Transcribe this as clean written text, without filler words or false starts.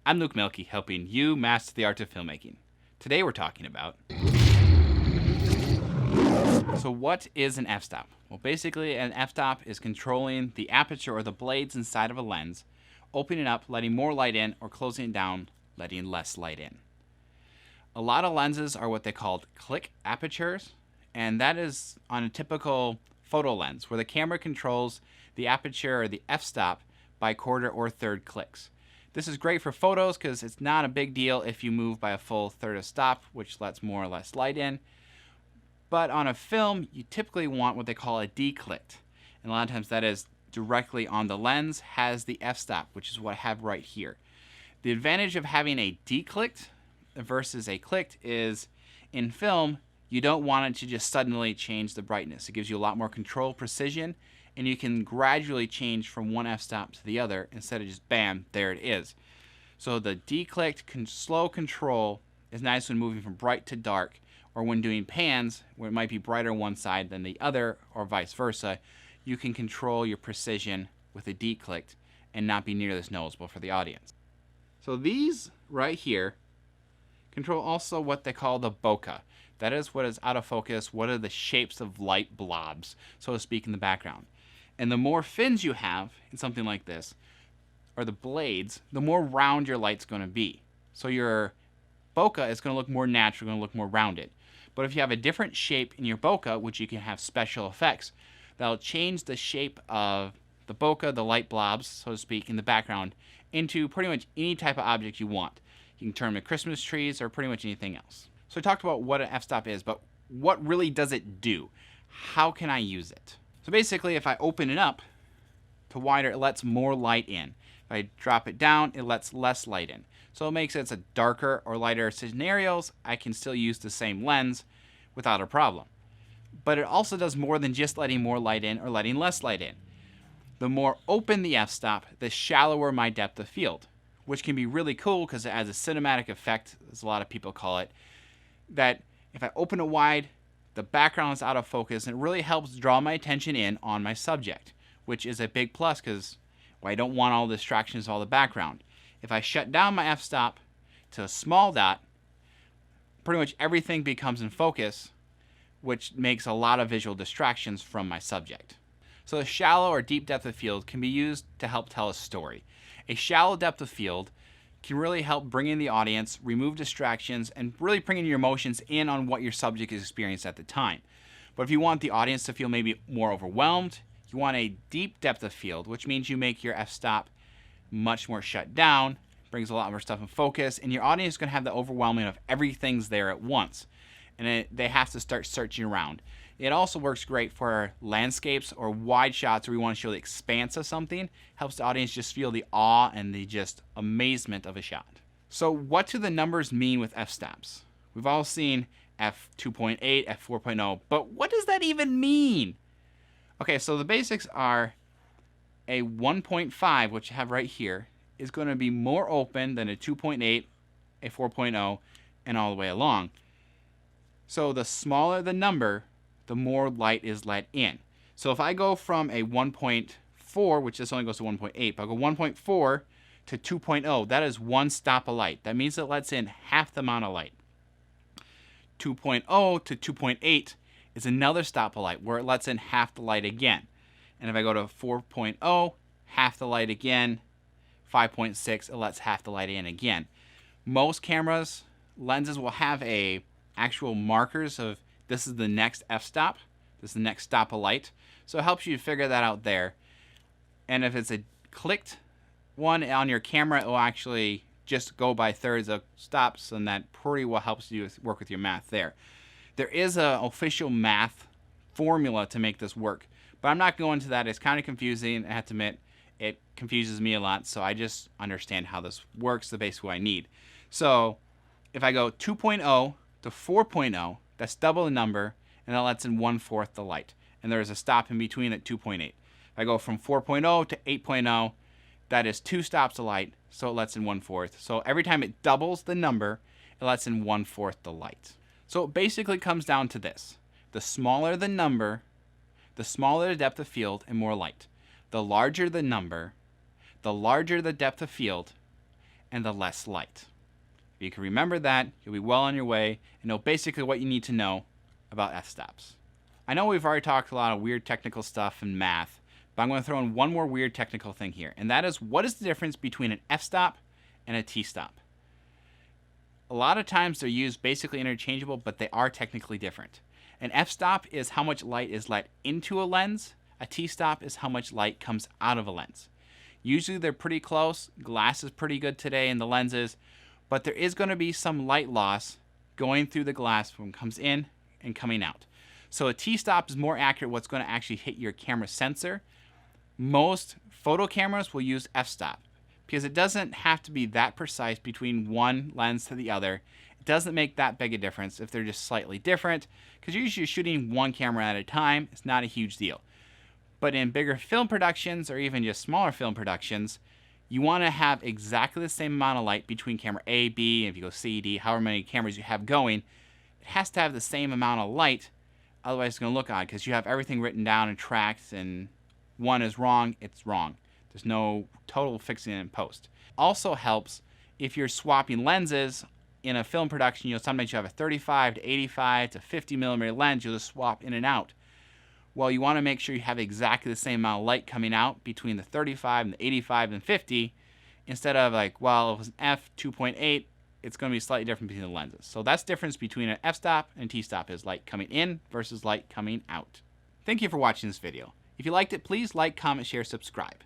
I'm Luke Milkey, helping you master the art of filmmaking. Today we're talking about... So what is an f-stop? Well, basically an f-stop is controlling the aperture or the blades inside of a lens, opening it up, letting more light in, or closing it down, letting less light in. A lot of lenses are what they call click apertures, and that is on a typical photo lens where the camera controls the aperture or the f-stop by quarter or third clicks. This is great for photos because it's not a big deal if you move by a full third of stop, which lets more or less light in. But on a film, you typically want what they call a declicked. And a lot of times that is directly on the lens, has the f-stop, which is what I have right here. The advantage of having a declicked versus a clicked is in film, you don't want it to just suddenly change the brightness. It gives you a lot more control, precision, and you can gradually change from one f-stop to the other instead of just bam, there it is. So the declicked slow control is nice when moving from bright to dark, or when doing pans where it might be brighter on one side than the other, or vice versa. You can control your precision with a declicked and not be nearly as noticeable for the audience. So these right here control also what they call the bokeh. That is what is out of focus, what are the shapes of light blobs, so to speak, in the background. And the more fins you have in something like this, or the blades, the more round your light's going to be. So your bokeh is going to look more natural, going to look more rounded. But if you have a different shape in your bokeh, which you can have special effects, that'll change the shape of the bokeh, the light blobs, so to speak, in the background, into pretty much any type of object you want. You can turn them to Christmas trees or pretty much anything else. So I talked about what an f-stop is, but what really does it do? How can I use it? So basically, if I open it up to wider, it lets more light in. If I drop it down, it lets less light in. So it makes it so darker or lighter scenarios, I can still use the same lens without a problem. But it also does more than just letting more light in or letting less light in. The more open the f-stop, the shallower my depth of field, which can be really cool because it has a cinematic effect, as a lot of people call it, that if I open it wide, the background is out of focus, and it really helps draw my attention in on my subject, which is a big plus because I don't want all the distractions of all the background. If I shut down my f-stop to a small dot, pretty much everything becomes in focus, which makes a lot of visual distractions from my subject. So a shallow or deep depth of field can be used to help tell a story. A shallow depth of field can really help bring in the audience, remove distractions, and really bring in your emotions in on what your subject is experiencing at the time. But if you want the audience to feel maybe more overwhelmed, you want a deep depth of field, which means you make your f-stop much more shut down, brings a lot more stuff in focus, and your audience is going to have the overwhelming of everything's there at once. And they have to start searching around. It also works great for landscapes or wide shots where you want to show the expanse of something. Helps the audience just feel the awe and the just amazement of a shot. So what do the numbers mean with f-stops? We've all seen f2.8, f4.0, but what does that even mean? Okay, so the basics are a 1.5, which I have right here, is going to be more open than a 2.8, a 4.0, and all the way along. So the smaller the number, the more light is let in. So if I go from a 1.4, which this only goes to 1.8, but I go 1.4 to 2.0, that is one stop of light. That means it lets in half the amount of light. 2.0 to 2.8 is another stop of light where it lets in half the light again. And if I go to 4.0, half the light again. 5.6, it lets half the light in again. Most cameras, lenses will have a actual markers of this is the next f-stop, this is the next stop of light. So it helps you figure that out there. And if it's a clicked one on your camera, it will actually just go by thirds of stops, and that pretty well helps you work with your math there. There is an official math formula to make this work, but I'm not going to that. It's kind of confusing. I have to admit, it confuses me a lot, so I just understand how this works, the basic way I need. So if I go 2.0 to 4.0, that's double the number, and that lets in 1/4 the light. And there's a stop in between at 2.8. If I go from 4.0 to 8.0, that is 2 stops of light, so it lets in 1/4. So every time it doubles the number, it lets in 1/4 the light. So it basically comes down to this. The smaller the number, the smaller the depth of field and more light. The larger the number, the larger the depth of field, and the less light. If you can remember that, you'll be well on your way and know basically what you need to know about f-stops. I know we've already talked a lot of weird technical stuff and math, but I'm going to throw in one more weird technical thing here, and that is, what is the difference between an f-stop and a t-stop? A lot of times they're used basically interchangeable, but they are technically different. An f-stop is how much light is let into a lens. A t-stop is how much light comes out of a lens. Usually they're pretty close. Glass is pretty good today in the lenses, but there is going to be some light loss going through the glass when it comes in and coming out. So a t-stop is more accurate what's going to actually hit your camera sensor. Most photo cameras will use f-stop because it doesn't have to be that precise between one lens to the other. It doesn't make that big a difference if they're just slightly different, because you're usually shooting one camera at a time. It's not a huge deal. But in bigger film productions or even just smaller film productions, you want to have exactly the same amount of light between camera A, B, and if you go C, D, however many cameras you have going, it has to have the same amount of light. Otherwise it's going to look odd because you have everything written down and tracked, and one is wrong, it's wrong. There's no total fixing it in post. Also helps if you're swapping lenses in a film production. Sometimes you have a 35 to 85 to 50 millimeter lens. You'll just swap in and out. Well, you want to make sure you have exactly the same amount of light coming out between the 35 and the 85 and 50, instead of like, well, if it was an f2.8, it's going to be slightly different between the lenses. So that's the difference between an f-stop and a t-stop, is light coming in versus light coming out. Thank you for watching this video. If you liked it, please like, comment, share, subscribe.